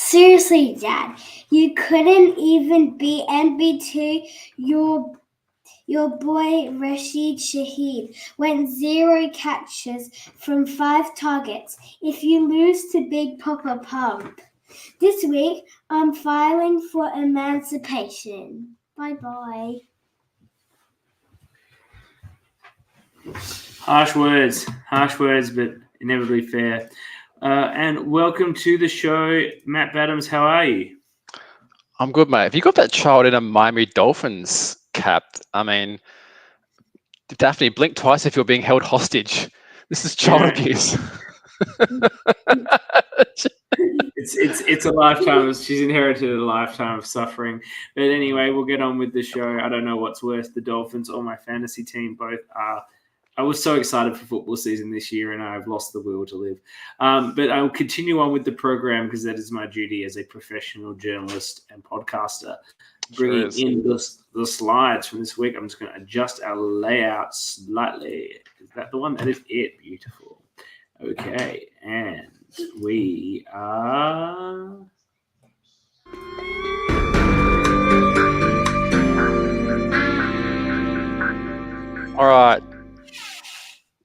Seriously, Dad, you couldn't even beat NB2. Your boy Rashid Shaheed went 0 catches from 5 targets. If you lose to Big Papa Pump. This week, I'm filing for emancipation. Bye-bye. Harsh words, but inevitably fair. And welcome to the show, Matt Badams. How are you? I'm good, mate. Have you got that child in a Miami Dolphins cap? I mean, Daphne, blink twice if you're being held hostage. This is child abuse. It's a lifetime. She's inherited a lifetime of suffering. But anyway, we'll get on with the show. I don't know what's worse, the Dolphins or my fantasy team. Both are. I was so excited for football season this year, and I've lost the will to live. But I will continue on with the program because that is my duty as a professional journalist and podcaster. Bringing in the slides from this week. I'm just going to adjust our layout slightly. Is that the one? That is it. Beautiful. Okay, and we are... All right.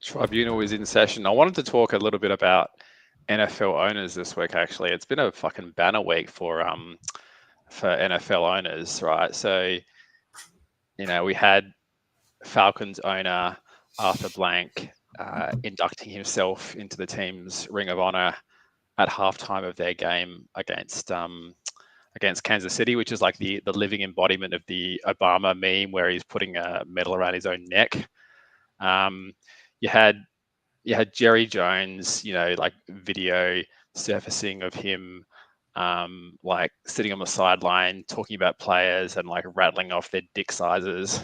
Tribunal is in session. I wanted to talk a little bit about NFL owners this week, actually. It's been a fucking banner week for NFL owners, right? So, we had Falcons owner Arthur Blank inducting himself into the team's Ring of Honor at halftime of their game against Kansas City, which is like the living embodiment of the Obama meme where he's putting a medal around his own neck. You had Jerry Jones, like video surfacing of him like sitting on the sideline talking about players and like rattling off their dick sizes.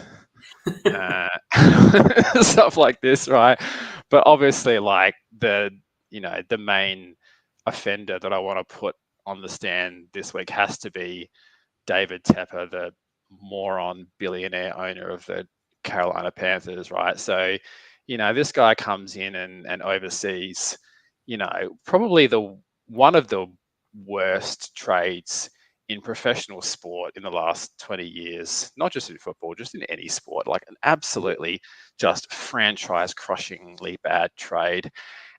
Stuff like this, right? But obviously, like the main offender that I want to put on the stand this week has to be David Tepper, the moron billionaire owner of the Carolina Panthers, right? So, this guy comes in and oversees, probably one of the worst trades in professional sport in the last 20 years, not just in football, just in any sport, like an absolutely just franchise crushingly bad trade.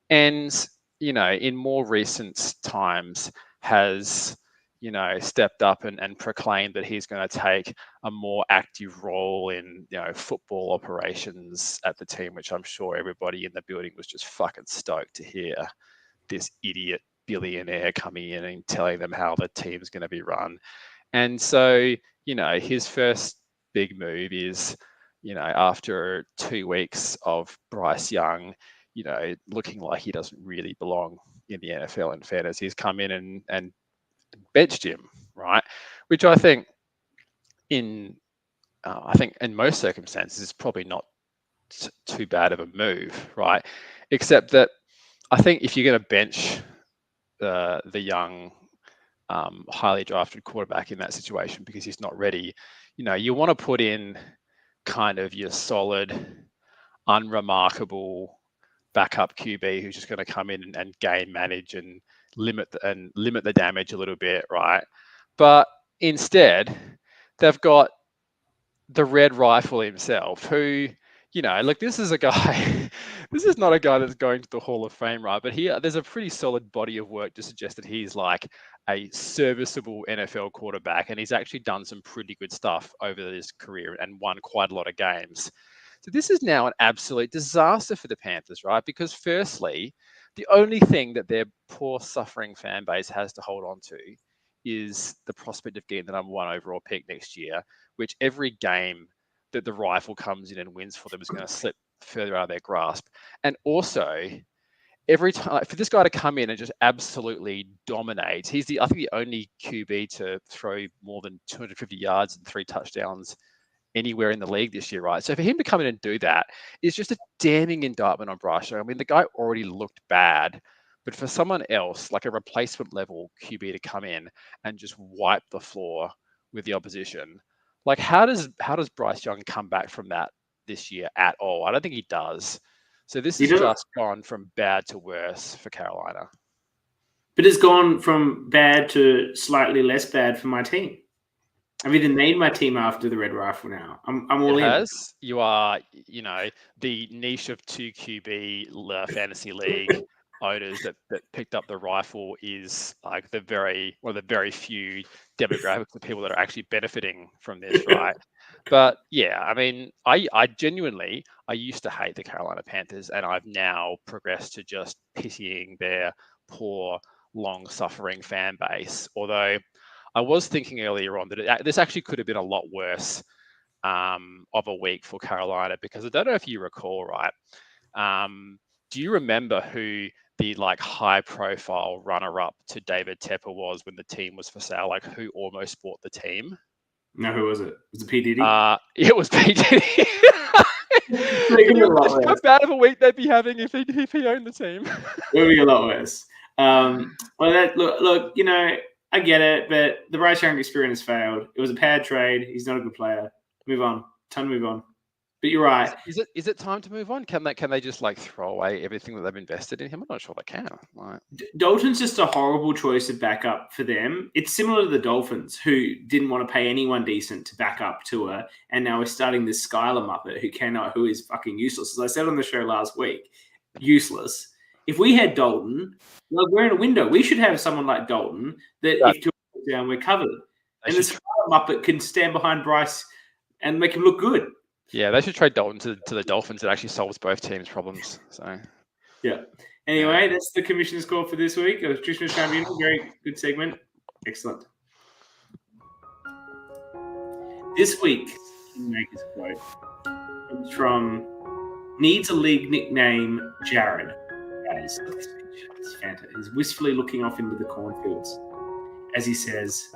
And, in more recent times has, stepped up and proclaimed that he's going to take a more active role in, football operations at the team, which I'm sure everybody in the building was just fucking stoked to hear this idiot billionaire coming in and telling them how the team's going to be run. And so, his first big move is, after 2 weeks of Bryce Young, looking like he doesn't really belong in the NFL in fairness, he's come in and benched him, right? Which I think in most circumstances is probably not too bad of a move, right? Except that I think if you're going to bench the young, highly drafted quarterback in that situation because he's not ready, you want to put in kind of your solid, unremarkable backup QB who's just going to come in and game manage and limit the damage a little bit, right? But instead, they've got the Red Rifle himself, who, look, this is a guy. This is not a guy that's going to the Hall of Fame, right? But there's a pretty solid body of work to suggest that he's like a serviceable NFL quarterback, and he's actually done some pretty good stuff over his career and won quite a lot of games. So this is now an absolute disaster for the Panthers, right? Because firstly, the only thing that their poor suffering fan base has to hold on to is the prospect of getting the number 1 overall pick next year, which every game that the Rifle comes in and wins for them is going to slip further out of their grasp. And also, every time for this guy to come in and just absolutely dominate, he's I think the only QB to throw more than 250 yards and 3 touchdowns anywhere in the league this year, right? So for him to come in and do that is just a damning indictment on Bryce Young. I mean, the guy already looked bad, but for someone else, like a replacement level QB to come in and just wipe the floor with the opposition, like how does Bryce Young come back from that this year at all? I don't think he does. So this has just gone from bad to worse for Carolina. But it's gone from bad to slightly less bad for my team. I've either named my team after the Red Rifle now. I'm all It in. has. You are, the niche of 2QB fantasy league owners that picked up the rifle is like one of the very few demographics of people that are actually benefiting from this, right? But yeah, I mean, I genuinely, I used to hate the Carolina Panthers, and I've now progressed to just pitying their poor, long-suffering fan base. Although I was thinking earlier on that this actually could have been a lot worse of a week for Carolina, because I don't know if you recall, right? Do you remember who the high-profile runner-up to David Tepper was when the team was for sale? Like, who almost bought the team? No, who was it? Was it P. Diddy? It was P. Diddy. How bad of a week they'd be having if he owned the team. It would be a lot worse. Look, I get it, but the Bryce Young experience failed. It was a bad trade. He's not a good player. Move on. Time to move on. But you're right. Is it time to move on? Can they just throw away everything that they've invested in him? I'm not sure they can. Dalton's just a horrible choice of backup for them. It's similar to the Dolphins, who didn't want to pay anyone decent to back up Tua, and now we're starting this Skylar Muppet who is fucking useless. As I said on the show last week, useless. If we had Dalton, we're in a window. We should have someone like Dalton that if Tua goes down, we're covered. And this Muppet can stand behind Bryce and make him look good. Yeah, they should trade Dalton to the Dolphins. It actually solves both teams' problems. So, yeah. Anyway, that's the commissioner's call for this week. Commissioner's Tribunal, very good segment. Excellent. This week's Kingmaker's quote comes from Needs a League Nickname, Jared. It's fantastic. He's wistfully looking off into the cornfields as he says,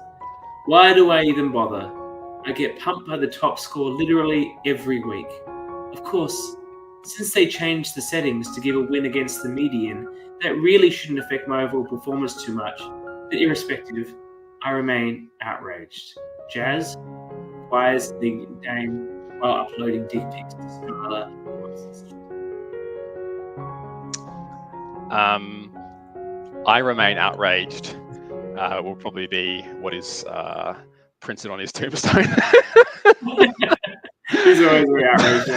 "Why do I even bother? I get pumped by the top score literally every week. Of course, since they changed the settings to give a win against the median, that really shouldn't affect my overall performance too much. But irrespective, I remain outraged. Jazz buys the game while uploading dick pics to Scarlet." I remain outraged. Will probably be what is printed on his tombstone. He's always very outraged.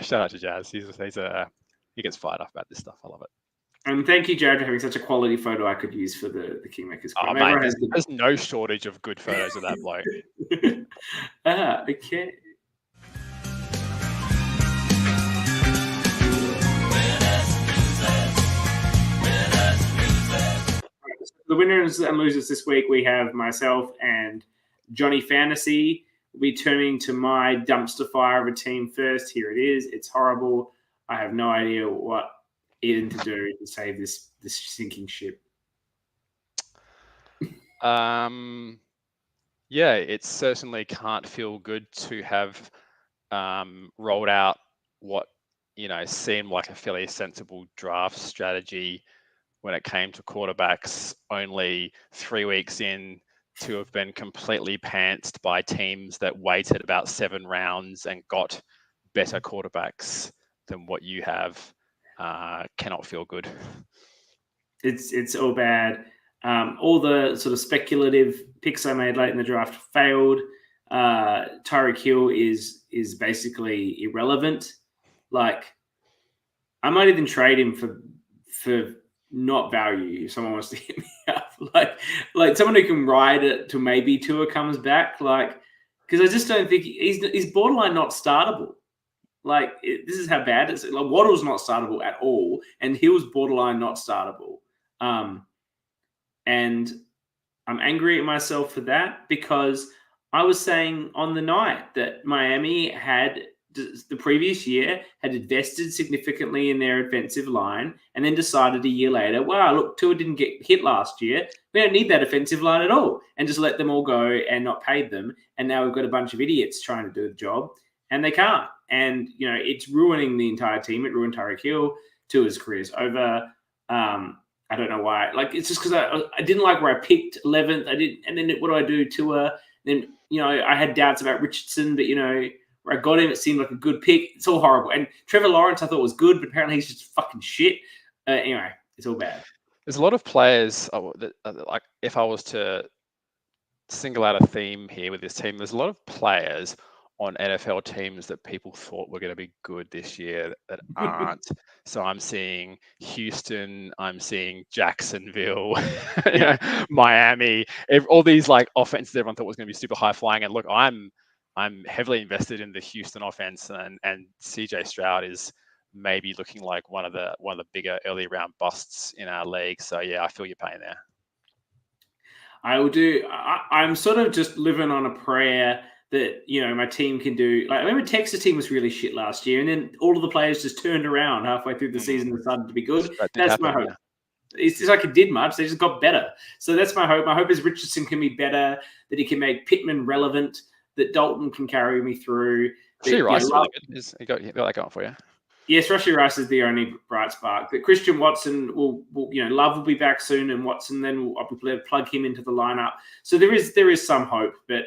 Shout out to Jazz. He gets fired up about this stuff. I love it. And thank you, Jared, for having such a quality photo I could use for the Kingmakers. Oh, mate, there's no shortage of good photos of that bloke. Okay. The winners and losers this week, we have myself and Johnny Fantasy. We'll be turning to my dumpster fire of a team first. Here it is. It's horrible. I have no idea what even to do to save this sinking ship. Yeah, it certainly can't feel good to have rolled out what seemed like a fairly sensible draft strategy when it came to quarterbacks, only 3 weeks in to have been completely pantsed by teams that waited about 7 rounds and got better quarterbacks than what you have. Cannot feel good. It's all bad. All the sort of speculative picks I made late in the draft failed. Tyreek Hill is basically irrelevant. I might even trade him for not value if someone wants to hit me up. Like someone who can ride it till maybe Tua comes back. Because I just don't think he's borderline not startable. This is how bad it is. Waddle's not startable at all, and Hill's borderline not startable. And I'm angry at myself for that because I was saying on the night that Miami had the previous year had invested significantly in their offensive line and then decided a year later, wow, look, Tua didn't get hit last year. We don't need that offensive line at all, and just let them all go and not pay them. And now we've got a bunch of idiots trying to do the job, and they can't. And, it's ruining the entire team. It ruined Tyreek Hill. Tua's career's over. I don't know why. It's just because I didn't like where I picked 11th. And then what do I do? Tua. Then, I had doubts about Richardson, but, where I got him, it seemed like a good pick. It's all horrible. And Trevor Lawrence I thought was good, but apparently he's just fucking shit. Anyway, It's all bad. There's a lot of players that, like, if I was to single out a theme here with this team, there's a lot of players on NFL teams that people thought were going to be good this year that aren't. So I'm seeing Houston, I'm seeing Jacksonville, Miami, all these like offenses everyone thought was going to be super high flying. And look, I'm heavily invested in the Houston offense, and CJ Stroud is maybe looking like one of the bigger early round busts in our league. So yeah, I feel your pain there. I will do. I'm sort of just living on a prayer that, you know, my team can do. Like, I remember Texas team was really shit last year, and then all of the players just turned around halfway through the season and decided to be good. That's my hope. It's like it did much. They just got better. So that's my hope. My hope is Richardson can be better, that he can make Pittman relevant, that Dalton can carry me through. Rashee Rice is really good. He got that going for you. Yes, Rashee Rice is the only bright spark. That Christian Watson will, you know, Love will be back soon, and Watson then I'll be able to plug him into the lineup. So there is some hope, but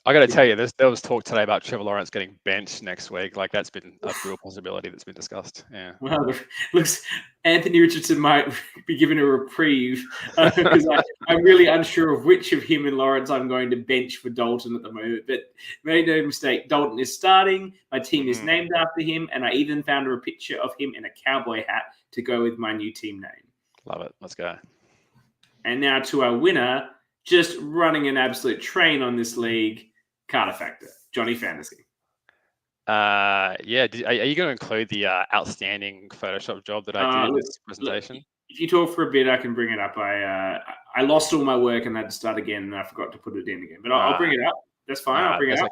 I got to tell you, there was talk today about Trevor Lawrence getting benched next week. Like, that's been a real possibility that's been discussed. Yeah. Well, looks Anthony Richardson might be given a reprieve because I'm really unsure of which of him and Lawrence I'm going to bench for Dalton at the moment. But make no mistake, Dalton is starting. My team is named after him, and I even found a picture of him in a cowboy hat to go with my new team name. Love it. Let's go. And now to our winner, just running an absolute train on this league. Carter Factor, Johnny Fantasy. Yeah. Are you going to include the outstanding Photoshop job that I did in this presentation? If you talk for a bit, I can bring it up. I lost all my work and had to start again, and I forgot to put it in again. But I'll bring it up. That's fine. I'll bring it up.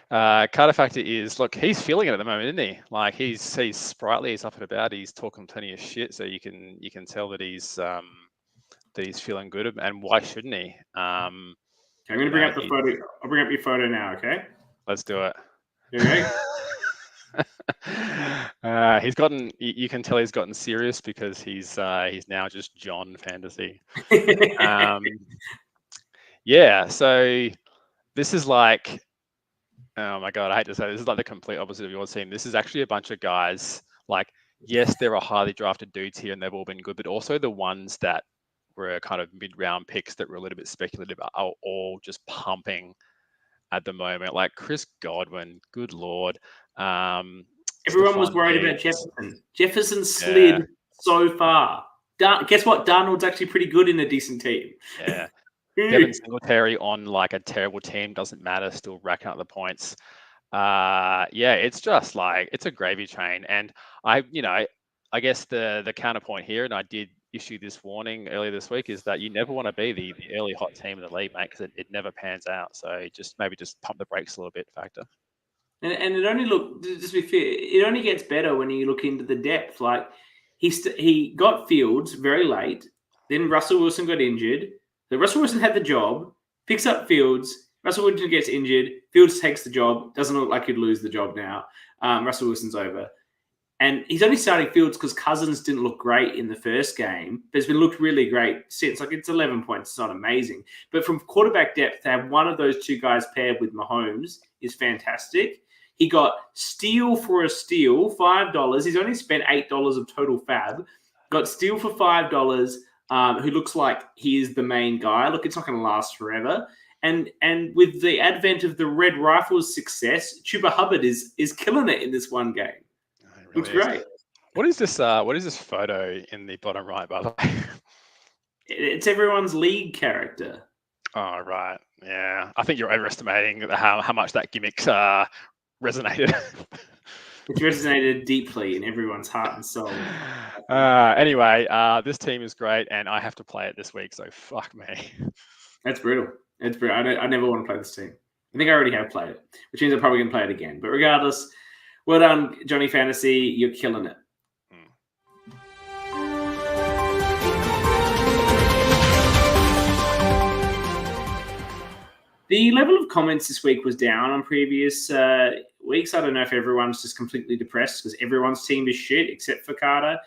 Okay. Carter Factor is, look, he's feeling it at the moment, isn't he? Like, he's sprightly, he's up and about, he's talking plenty of shit, so you can tell that he's feeling good, and why shouldn't he? I'm going to bring up the photo. I'll bring up your photo now, okay? Let's do it. Okay. He's gotten. You can tell he's gotten serious because he's now just John Fantasy. Yeah. So this is like, oh my god, I hate to say this is like the complete opposite of your team. This is actually a bunch of guys. Like, yes, there are highly drafted dudes here, and they've all been good, but also the ones that were kind of mid-round picks that were a little bit speculative are all just pumping at the moment. Like Chris Godwin, good lord. Everyone was worried about Jefferson. Jefferson slid so far. Guess what? Darnold's actually pretty good in a decent team. Yeah. Devin Singletary on like a terrible team doesn't matter, still racking up the points. Yeah, it's just like, it's a gravy train. And I guess the counterpoint here, and I did issue this warning earlier this week, is that you never want to be the early hot team in the league, mate, because it never pans out. So just pump the brakes a little bit, Factor. And it only just be fair, it only gets better when you look into the depth. Like he got Fields very late, then Russell Wilson got injured. So Russell Wilson had the job, picks up Fields. Russell Wilson gets injured. Fields takes the job. Doesn't look like he'd lose the job now. Russell Wilson's over. And he's only starting Fields because Cousins didn't look great in the first game, but it's been looked really great since. Like, it's 11 points. It's not amazing. But from quarterback depth, to have one of those two guys paired with Mahomes is fantastic. He got steal for a steal, $5. He's only spent $8 of total fab. Got steal for $5, who looks like he is the main guy. Look, it's not going to last forever. And with the advent of the Red Rifles success, Chuba Hubbard is killing it in this one game. Looks great. What is this photo in the bottom right, by the way? It's everyone's league character. Oh, right. Yeah. I think you're overestimating how much that gimmick resonated. It resonated deeply in everyone's heart and soul. Anyway, this team is great, and I have to play it this week, so fuck me. That's brutal. It's brutal. I never want to play this team. I think I already have played it, which means I'm probably going to play it again. But regardless, well done, Johnny Fantasy. You're killing it. The level of comments this week was down on previous weeks. I don't know if everyone's just completely depressed because everyone's team is shit except for Carter.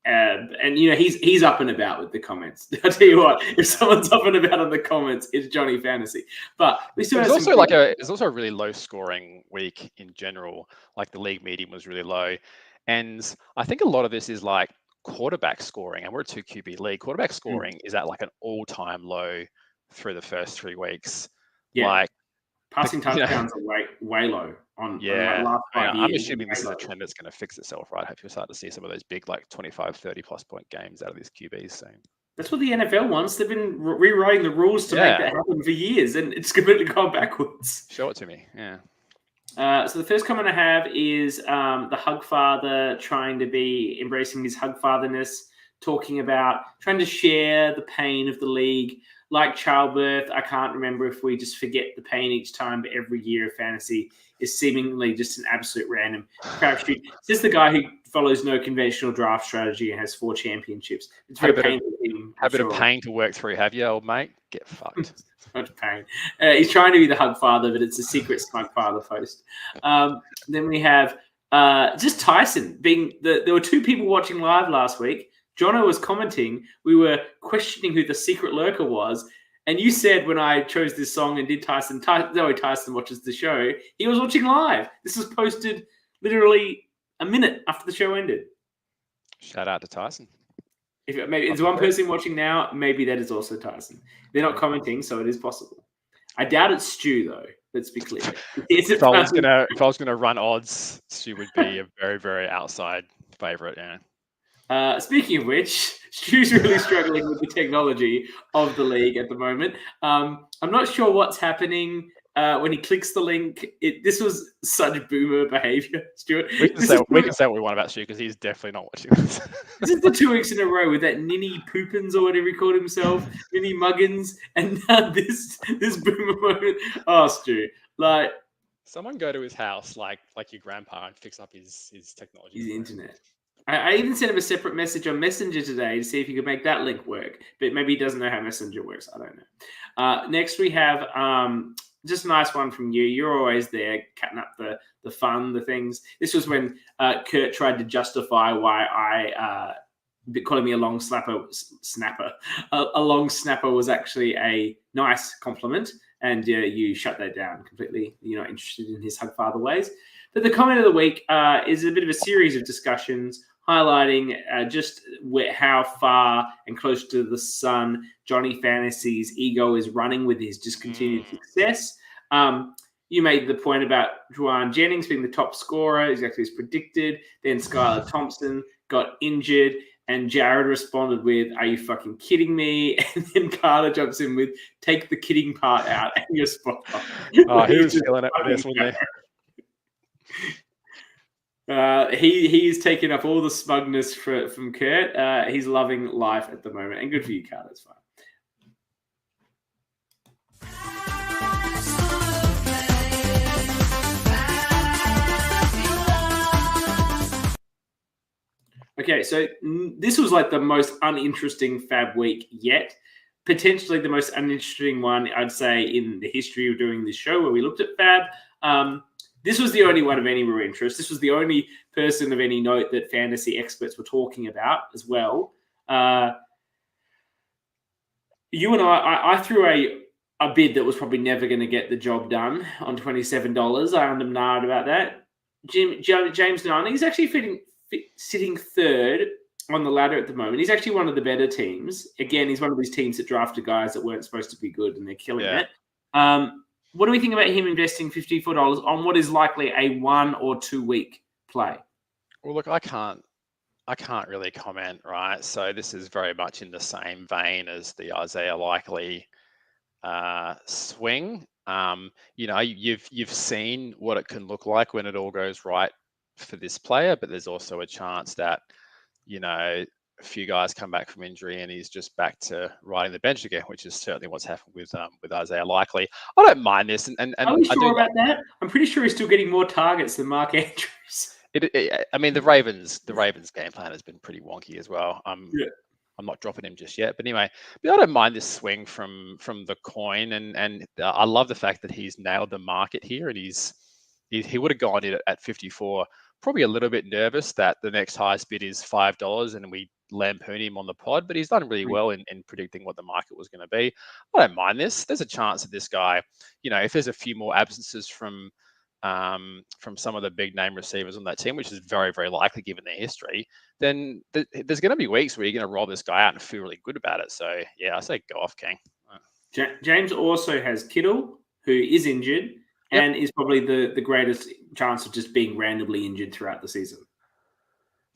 And you know, he's up and about with the comments. I'll tell you what, if someone's up and about in the comments, it's Johnny Fantasy. But we still it's also a really low scoring week in general. Like, the league median was really low, and I think a lot of this is like quarterback scoring, and we're a 2 QB league. Quarterback scoring is at like an all-time low through the first 3 weeks. Yeah. Like passing touchdowns are way low on like last 5 years. I'm assuming this is a trend that's going to fix itself, right? I hope you'll start to see some of those big, like 25, 30 plus point games out of these QBs soon. That's what the NFL wants. They've been rewriting the rules to make that happen for years, and it's completely gone backwards. Show it to me. Yeah. So the first comment I have is the hug father trying to be embracing his hug fatherness, talking about trying to share the pain of the league. Like childbirth, I can't remember if we just forget the pain each time, but every year of fantasy is seemingly just an absolute random crapshoot. This is the guy who follows no conventional draft strategy and has 4 championships. It's very painful. A bit of pain to work through, have you, old mate? Get fucked. So much pain. He's trying to be the hug father, but it's a secret smug father post. Then we have just Tyson being there were 2 people watching live last week. Jono was commenting. We were questioning who the secret lurker was. And you said when I chose this song and did Tyson watches the show, he was watching live. This was posted literally a minute after the show ended. Shout out to Tyson. If maybe there's one person watching now, maybe that is also Tyson. They're not commenting, so it is possible. I doubt it's Stu, though. Let's be clear. If I was gonna run odds, Stu would be a very, very outside favorite. Yeah. Speaking of which, Stu's really struggling with the technology of the league at the moment. I'm not sure what's happening when he clicks the link. This was such boomer behavior, Stuart. We can say what we want about Stu because he's definitely not watching this. This is the 2 weeks in a row with that Ninny Poopins or whatever he called himself, Ninny Muggins, and now this boomer moment. Oh, Stu, like someone go to his house, like your grandpa, and fix up his technology. His internet. I even sent him a separate message on Messenger today to see if he could make that link work, but maybe he doesn't know how Messenger works. I don't know. Next, we have just a nice one from you. You're always there, cutting up the fun, the things. This was when Kurt tried to justify why I calling me a long snapper. A long snapper was actually a nice compliment, and you shut that down completely. You're not interested in his hug father ways. But the comment of the week is a bit of a series of discussions highlighting just how far and close to the sun Johnny Fantasy's ego is running with his discontinued success. You made the point about Juwan Jennings being the top scorer, exactly as predicted. Then Skylar Thompson got injured, and Jared responded with, "Are you fucking kidding me?" And then Carter jumps in with, "Take the kidding part out," and you're spot on. Oh, he was feeling it for this, wasn't he? He's taken up all the smugness from Kurt. He's loving life at the moment, and good for you, Carter. It's fine. Okay, so this was like the most uninteresting Fab week yet. Potentially the most uninteresting one, I'd say, in the history of doing this show where we looked at Fab. This was the only one of any real interest. This was the only person of any note that fantasy experts were talking about as well. You and I threw a bid that was probably never going to get the job done on $27. I undermined about that. James Nunn, he's actually sitting third on the ladder at the moment. He's actually one of the better teams. Again, he's one of these teams that drafted guys that weren't supposed to be good, and they're killing it. What do we think about him investing $54 on what is likely a 1 or 2 week play? Well, look, I can't really comment, right? So this is very much in the same vein as the Isaiah Likely swing. You've seen what it can look like when it all goes right for this player, but there's also a chance that, a few guys come back from injury and he's just back to riding the bench again, which is certainly what's happened with Isaiah Likely. I don't mind this, and are we sure about that? I'm pretty sure he's still getting more targets than Mark Andrews. The Ravens game plan has been pretty wonky as well. I'm not dropping him just yet, but anyway, I don't mind this swing from the coin, and I love the fact that he's nailed the market here, and he would have gone in at 54. Probably a little bit nervous that the next highest bid is $5 and we lampoon him on the pod, but he's done really well in predicting what the market was going to be. I don't mind this. There's a chance that this guy, if there's a few more absences from from some of the big name receivers on that team, which is very, very likely given their history, then there's going to be weeks where you're going to roll this guy out and feel really good about it. So, yeah, I say go off, King. James also has Kittle, who is injured and is probably the greatest chance of just being randomly injured throughout the season.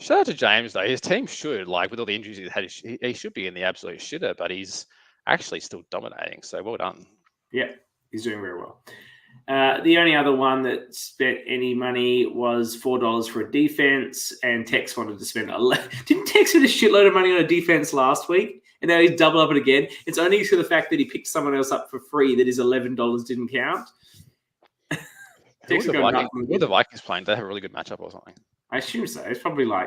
Shout out to James, though. His team should, with all the injuries he's had, he should be in the absolute shitter, but he's actually still dominating. So, well done. Yeah, he's doing very well. The only other one that spent any money was $4 for a defense, and Tex wanted to spend Didn't Tex spend a shitload of money on a defense last week? And now he's double up it again. It's only to the fact that he picked someone else up for free that his $11 didn't count. Who are the Vikings playing? They have a really good matchup or something. I assume so. It's probably I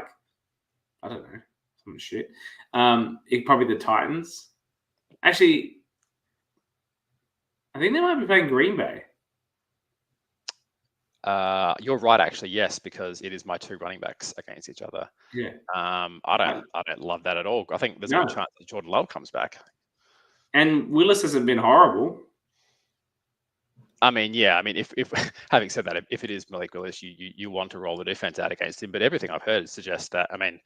don't know, some shit. Probably the Titans. Actually, I think they might be playing Green Bay. You're right, actually, yes, because it is my two running backs against each other. Yeah. I don't love that at all. I think there's a good chance that Jordan Love comes back. And Willis hasn't been horrible. I mean, yeah. I mean, if having said that, if it is Malik Willis, you want to roll the defense out against him. But everything I've heard suggests that. I mean,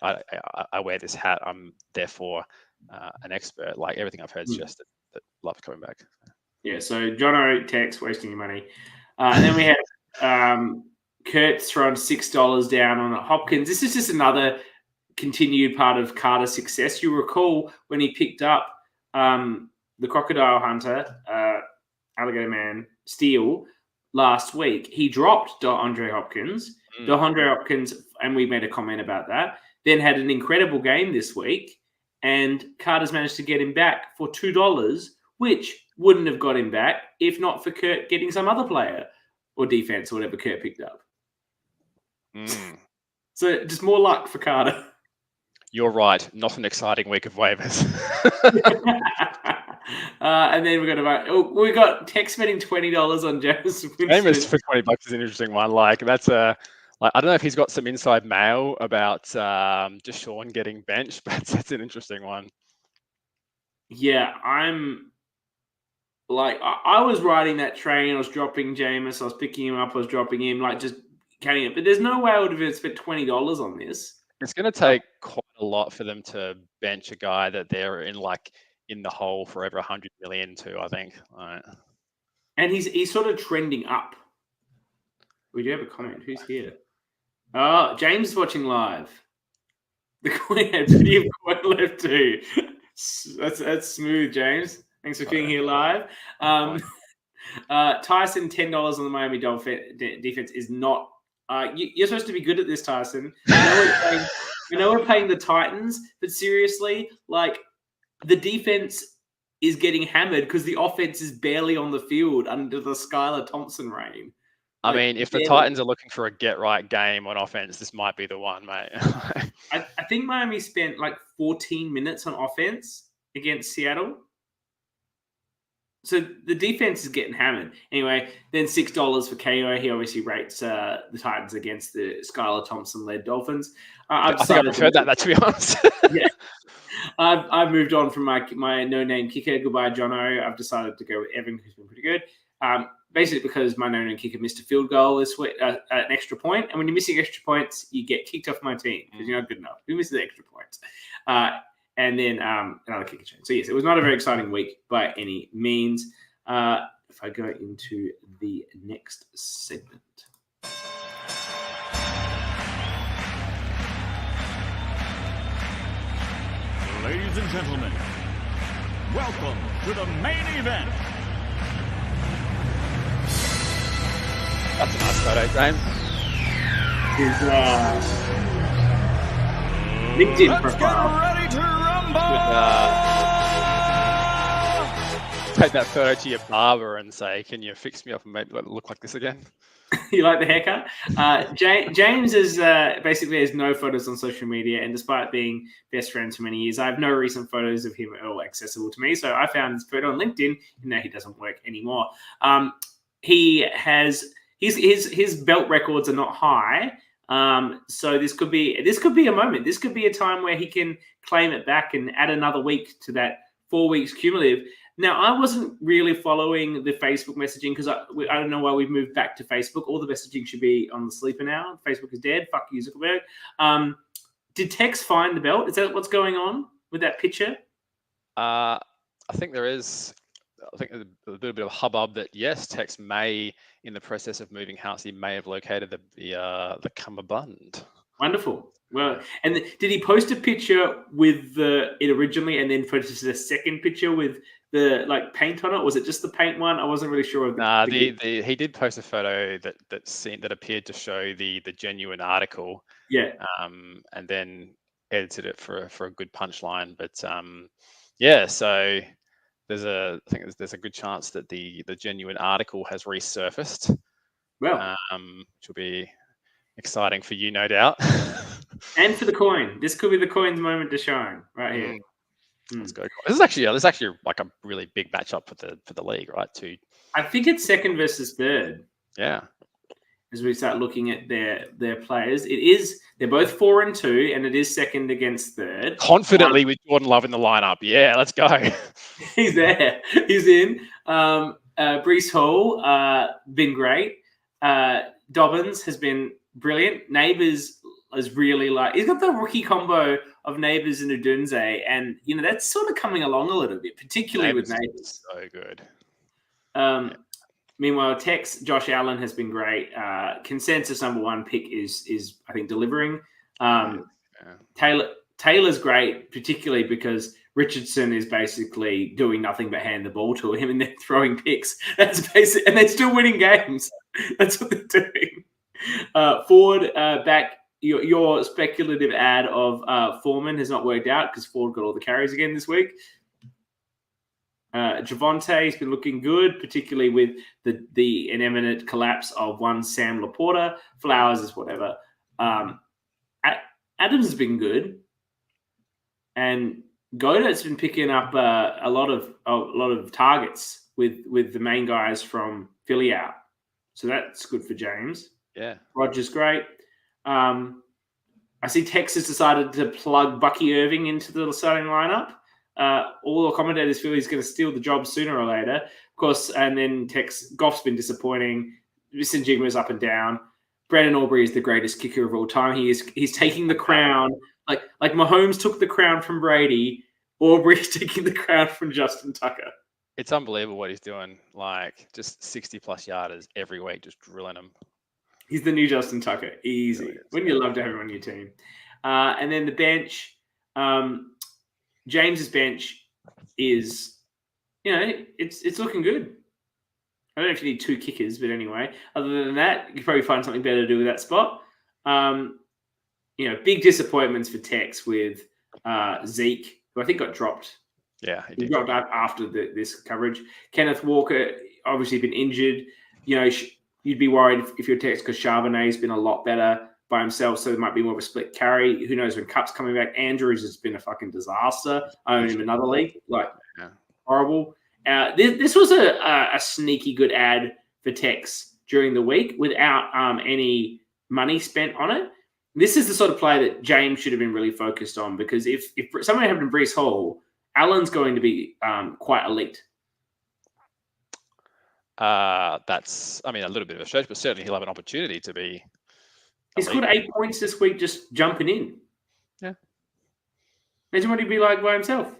I wear this hat. I'm therefore an expert. Everything I've heard suggests that Love's coming back. Yeah. So Jono, Tex, wasting your money. And then we had Kurt's thrown $6 down on Hopkins. This is just another continued part of Carter's success. You recall when he picked up the Crocodile Hunter, Alligator Man, Steele last week. He dropped DeAndre Hopkins. DeAndre Hopkins, and we made a comment about that, then had an incredible game this week, and Carter's managed to get him back for $2, which wouldn't have got him back if not for Kurt getting some other player or defense or whatever Kurt picked up. So just more luck for Carter. You're right. Not an exciting week of waivers. And then we got Tex spending $20 on James Winston. James for $20 is an interesting one. That's I don't know if he's got some inside mail about Deshaun getting benched, but that's an interesting one. Yeah, I'm I was riding that train. I was dropping Jameis. I was picking him up. I was dropping him, just carrying it. But there's no way I would have spent $20 on this. It's going to take quite a lot for them to bench a guy that they're in the hole for over 100 million too, I think. Right. And he's sort of trending up. We do have a comment. Who's here? Oh, James is watching live. The coin had plenty of coin left too. That's smooth, James. Thanks for being here live. Tyson, $10 on the Miami Dolphins defense is not. You're supposed to be good at this, Tyson. I know we're playing the Titans, but seriously, the defense is getting hammered because the offense is barely on the field under the Skylar Thompson reign. I mean, if the Titans are looking for a get-right game on offense, this might be the one, mate. I think Miami spent 14 minutes on offense against Seattle. So the defense is getting hammered. Anyway, then $6 for KO. He obviously rates the Titans against the Skylar Thompson-led Dolphins. I think I preferred that, to be honest. Yeah. I've moved on from my no-name kicker. Goodbye, Jono. I've decided to go with Evan, who's been pretty good. Basically because my no-name kicker missed a field goal this week, an extra point. And when you're missing extra points, you get kicked off my team because you're not good enough. Who misses the extra points? And then another kicker change. So, yes, it was not a very exciting week by any means. If I go into the next segment. Ladies and gentlemen, welcome to the main event. That's a nice photo, Graham. His LinkedIn Let's profile. get ready to rumble! Take that photo to your barber and say, "Can you fix me up and make it look like this again?" You like the haircut? James is basically has no photos on social media, and despite being best friends for many years, I have no recent photos of him at all accessible to me. So I found this photo on LinkedIn, and now he doesn't work anymore. He has his belt records are not high, so this could be a moment. This could be a time where he can claim it back and add another week to that 4 weeks cumulative. Now, I wasn't really following the Facebook messaging because I don't know why we've moved back to Facebook. All the messaging should be on the sleeper now. Facebook is dead. Fuck you, Zuckerberg. Did Tex find the belt? Is that what's going on with that picture? I think there is. I think there's a little bit of hubbub that yes, Tex may, in the process of moving house, he may have located the cummerbund. Wonderful. Well, and did he post a picture with it originally, and then posted a second picture with the paint on it? Was it just the paint one? I wasn't really sure. He did post a photo that appeared to show the genuine article. Yeah. And then edited it for a good punchline. But yeah, so there's a good chance that the genuine article has resurfaced. Well, which will be exciting for you, no doubt. And for the coin. This could be the coin's moment to shine right here. Let's go. This is actually like a really big matchup for the league, right? I think it's second versus third. Yeah. As we start looking at their players, they're both 4-2, and it is second against third. Confidently with Jordan Love in the lineup. Yeah, let's go. He's there. He's in. Breece Hall, been great. Dobbins has been brilliant. Neighbours is really he's got the rookie combo of Neighbours and Udunze, and that's sort of coming along a little bit, particularly with Neighbours. So good. Meanwhile, Tex, Josh Allen has been great. Consensus number one pick is I think delivering. Taylor's great, particularly because Richardson is basically doing nothing but hand the ball to him and then throwing picks. That's basic, and they're still winning games. That's what they're doing. Ford back. Your speculative ad of Foreman has not worked out because Ford got all the carries again this week. Javonte has been looking good, particularly with the imminent collapse of one Sam Laporta. Flowers is whatever. Adams has been good, and Godot's been picking up a lot of targets with the main guys from Philly out. So that's good for James. Yeah, Roger's great. I see Texas decided to plug Bucky Irving into the starting lineup. All the commentators feel he's going to steal the job sooner or later. Of course, and then Goff's been disappointing. Jigma's up and down. Brandon Aubrey is the greatest kicker of all time. He's taking the crown. Like Mahomes took the crown from Brady, Aubrey's taking the crown from Justin Tucker. It's unbelievable what he's doing. Just 60+ yarders every week, just drilling them. He's the new Justin Tucker. Easy. Wouldn't you love to have him on your team? And then the bench, James's bench is, it's looking good. I don't know if you need two kickers, but anyway, other than that, you could probably find something better to do with that spot. Big disappointments for Tex with Zeke, who I think got dropped. Yeah, he dropped out after this coverage. Kenneth Walker, obviously been injured. You'd be worried if you're Tex because Charbonnet's been a lot better by himself, so there might be more of a split carry. Who knows when Cup's coming back? Andrews has been a fucking disaster. I own him in another league. Horrible. This was a sneaky good ad for Tex during the week without any money spent on it. This is the sort of play that James should have been really focused on, because if somebody happened to Breece Hall, Allen's going to be quite elite. That's, a little bit of a stretch, but certainly he'll have an opportunity to be. He scored 8 points this week just jumping in. Yeah. Imagine what he'd be like by himself.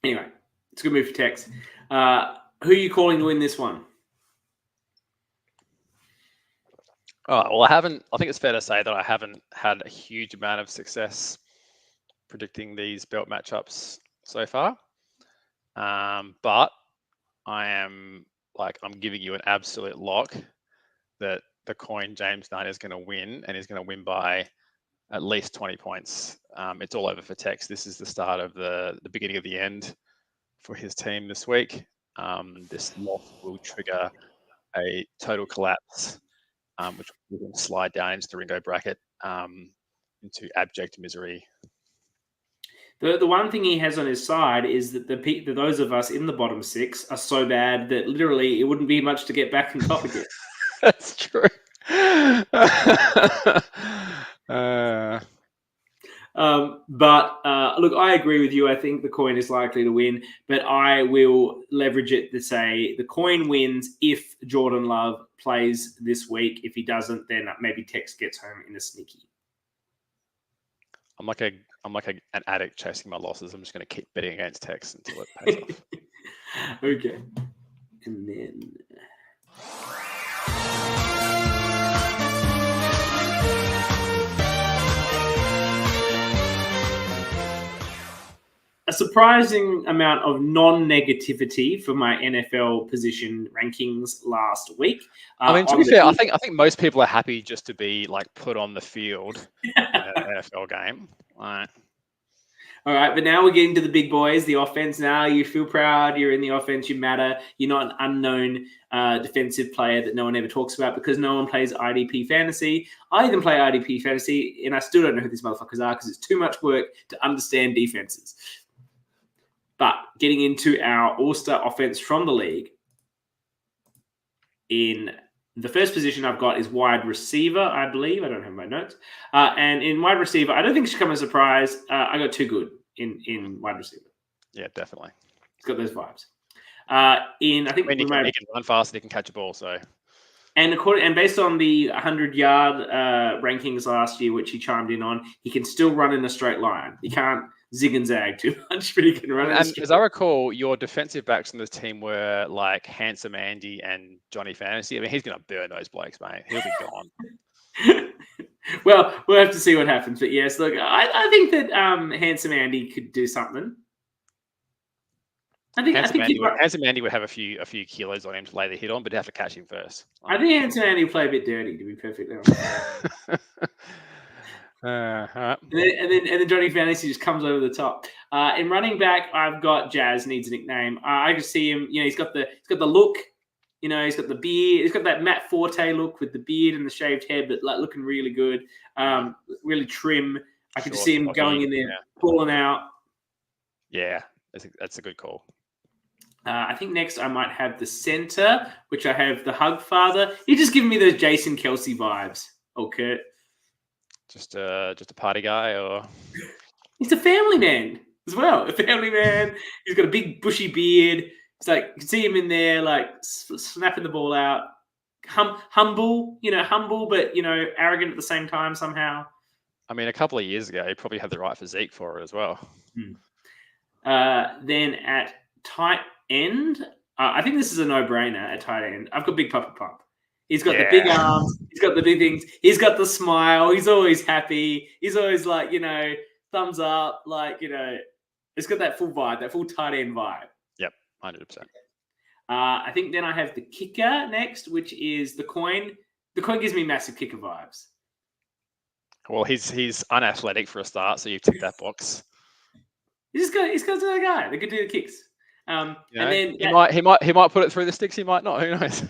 Anyway, it's a good move for Tex. Who are you calling to win this one? Oh, well, I think it's fair to say that I haven't had a huge amount of success predicting these belt matchups so far. But I'm giving you an absolute lock that the coin James Knight is going to win, and he's going to win by at least 20 points. It's all over for Tex. This is the start of the beginning of the end for his team this week. This loss will trigger a total collapse, which will slide down into the Ringo bracket, into abject misery. The one thing he has on his side is that those of us in the bottom six are so bad that literally it wouldn't be much to get back on top again. That's true. But look, I agree with you. I think the coin is likely to win, but I will leverage it to say the coin wins if Jordan Love plays this week. If he doesn't, then maybe Tex gets home in a sneaky. I'm like an addict chasing my losses. I'm just going to keep betting against Tex until it pays off. Okay. And then... a surprising amount of non-negativity for my NFL position rankings last week. I mean, to be fair, I think most people are happy just to be like put on the field in an NFL game. All right, but now we're getting to the big boys, the offense. Now you feel proud. You're in the offense. You matter. You're not an unknown defensive player that no one ever talks about because no one plays IDP fantasy. I even play IDP fantasy, and I still don't know who these motherfuckers are because it's too much work to understand defenses. But getting into our all-star offense from the league, in the first position I've got is wide receiver, I believe. I don't have my notes. And in wide receiver, I don't think it should come as a surprise. I got too good in wide receiver. Yeah, definitely. It's got those vibes. I think he can run fast and he can catch a ball. So, and based on the 100-yard rankings last year, which he chimed in on, he can still run in a straight line. He can't zig and zag too much, but he can run. And as I recall, your defensive backs on this team were like Handsome Andy and Johnny Fantasy. I mean, he's going to burn those blokes, mate. He'll be gone. Well, we'll have to see what happens. But yes, look, I think that Handsome Andy could do something. Handsome Andy would have a few kilos on him to lay the hit on, but he'd have to catch him first. I think Handsome Andy will play a bit dirty, to be perfectly honest. Right. And then Johnny Fantasy just comes over the top. In running back, I've got Jazz needs a nickname. I can see him. He's got the look. He's got the beard. He's got that Matt Forte look with the beard and the shaved head, but like looking really good, really trim. I could just see him going in there, pulling out. Yeah, that's a good call. I think next I might have the center, which I have the Hug Father. He's just giving me those Jason Kelsey vibes. Okay. Just a party guy, or he's a family man as well. A family man. He's got a big bushy beard. It's like you can see him in there, like snapping the ball out. Humble, but arrogant at the same time somehow. I mean, a couple of years ago, he probably had the right physique for it as well. Then at tight end, I think this is a no-brainer at tight end. I've got Big Papa Pump. He's got the big arms. He's got the big things. He's got the smile. He's always happy. He's always like, thumbs up. Like, it's got that full vibe, that full tight end vibe. Yep, 100%. I think then I have the kicker next, which is the coin. The coin gives me massive kicker vibes. Well, he's unathletic for a start, so you've ticked that box. He's got another guy that could do the kicks. And then he might put it through the sticks. He might not. Who knows?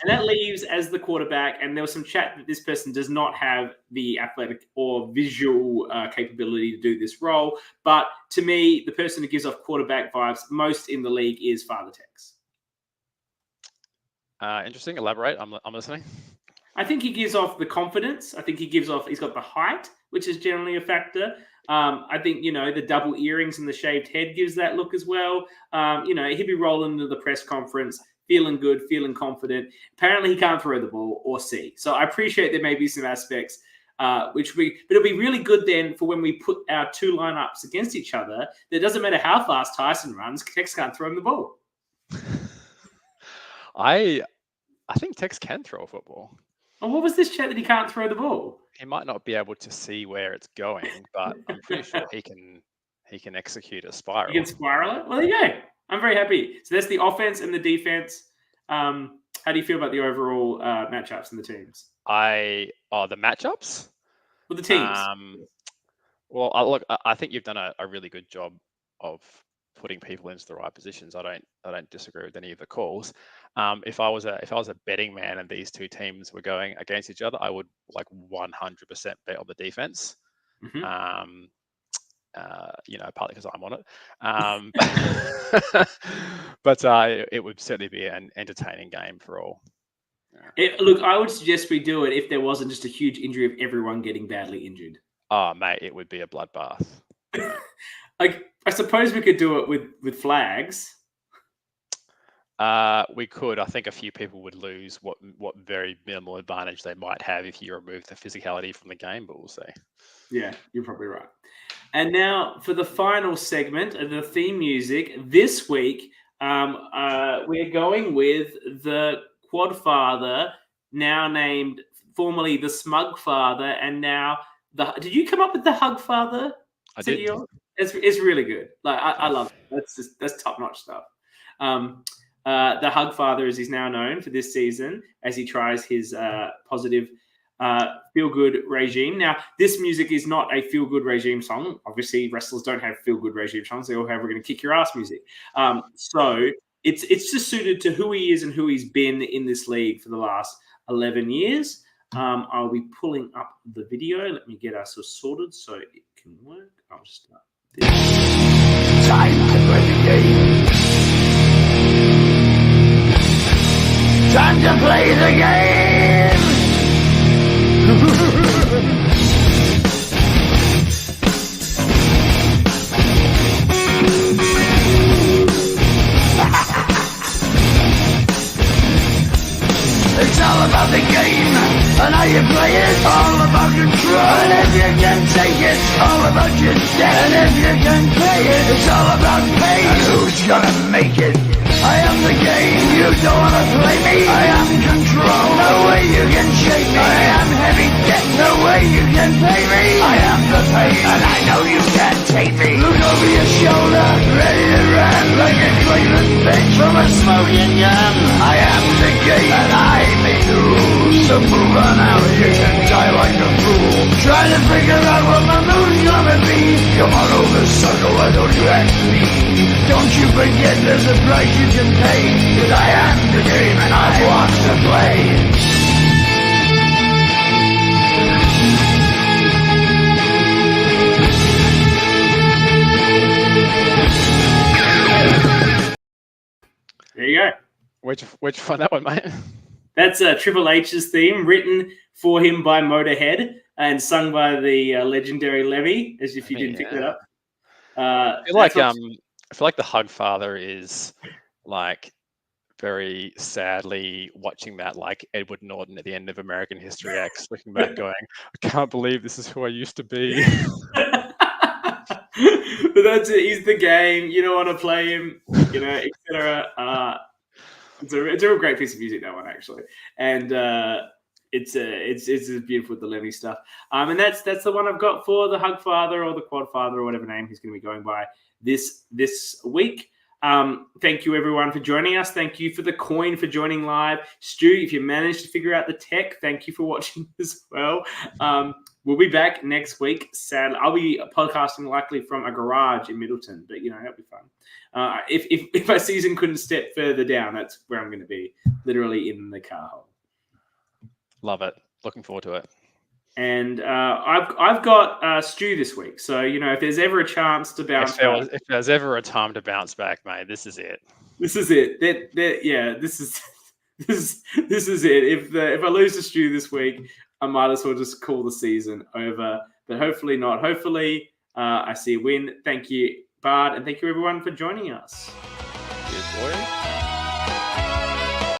And that leaves as the quarterback. And there was some chat that this person does not have the athletic or visual capability to do this role. But to me, the person who gives off quarterback vibes most in the league is Father Tex. Interesting. Elaborate. I'm listening. I think he gives off the confidence. I think he's got the height, which is generally a factor. I think, the double earrings and the shaved head gives that look as well. He'd be rolling into the press conference, feeling good, feeling confident. Apparently he can't throw the ball or see. So I appreciate there may be some aspects, but it'll be really good then for when we put our two lineups against each other. It doesn't matter how fast Tyson runs, Tex can't throw him the ball. I think Tex can throw a football. Oh, what was this chat that he can't throw the ball? He might not be able to see where it's going, but I'm pretty sure he can execute a spiral. He can spiral it? Well, there you go. I'm very happy. So that's the offense and the defense. How do you feel about the overall matchups and the teams? The matchups? Well, the teams. I think you've done a really good job of putting people into the right positions. I don't disagree with any of the calls. If I was a betting man and these two teams were going against each other, I would 100% bet on the defense. Mm-hmm. Partly because I'm on it. But it would certainly be an entertaining game for all. Look, I would suggest we do it if there wasn't just a huge injury of everyone getting badly injured. Oh, mate, it would be a bloodbath. I suppose we could do it with flags. We could. I think a few people would lose what very minimal advantage they might have if you remove the physicality from the game, but we'll see. Yeah, you're probably right. And now for the final segment of the theme music this week, we're going with the Quad Father, now named formerly the Smug Father, and now the. Did you come up with the Hug Father? I did. It's really good. Like I love it. That's top notch stuff. The Hug Father, as he's now known for this season, as he tries his positive feel-good regime. Now, this music is not a feel-good regime song. Obviously, wrestlers don't have feel-good regime songs. They all have "We're going to kick your ass" music. So it's just suited to who he is and who he's been in this league for the last 11 years. I'll be pulling up the video. Let me get us sorted so it can work. I'll start this. Time to play the game. Time to play the game. It's all about the game and how you play it. All about control, and if you can take it, all about your debt. And if you can play it, it's all about pain. And who's gonna make it? I am the game, you don't wanna play me. I am control, no way you can shake me. I am heavy debt, no way you can pay me. I am the pain, and I know you can't take me. Look over your shoulder, ready to run like a Cleveland bitch from a smoking gun. I am the game, and I may lose. So move on out, you can die like a fool. Trying to figure out what my mood's gonna be. Come on over, sucker, why don't you ask me? Don't you forget there's a price you can pay. Cause I am the game and I want to play. There you go. Where'd you find that one, mate? That's Triple H's theme, written for him by Motorhead and sung by the legendary Levy, as if you didn't pick that up. I feel like the Hug Father is like very sadly watching that like Edward Norton at the end of American History X, looking back going, I can't believe this is who I used to be. But that's it. He's the game. You don't want to play him, etc. It's a real great piece of music, that one, actually. And it's beautiful with the Levy stuff. And that's the one I've got for the Hug Father or the Quad Father or whatever name he's going to be going by this week. Thank you, everyone, for joining us. Thank you for the coin for joining live. Stu, if you managed to figure out the tech, thank you for watching as well. We'll be back next week. Sadly, I'll be podcasting likely from a garage in Middleton, but that'll be fun. If my season couldn't step further down, that's where I'm going to be, literally in the car hole. Love it. Looking forward to it. And I've got Stu this week, so if there's ever a chance to bounce back, if there's ever a time to bounce back, mate, this is it. This is it. This is it. If I lose to Stu this week, I might as well just call the season over. But hopefully not. Hopefully I see a win. Thank you, Bard, and thank you everyone for joining us. Cheers, boy.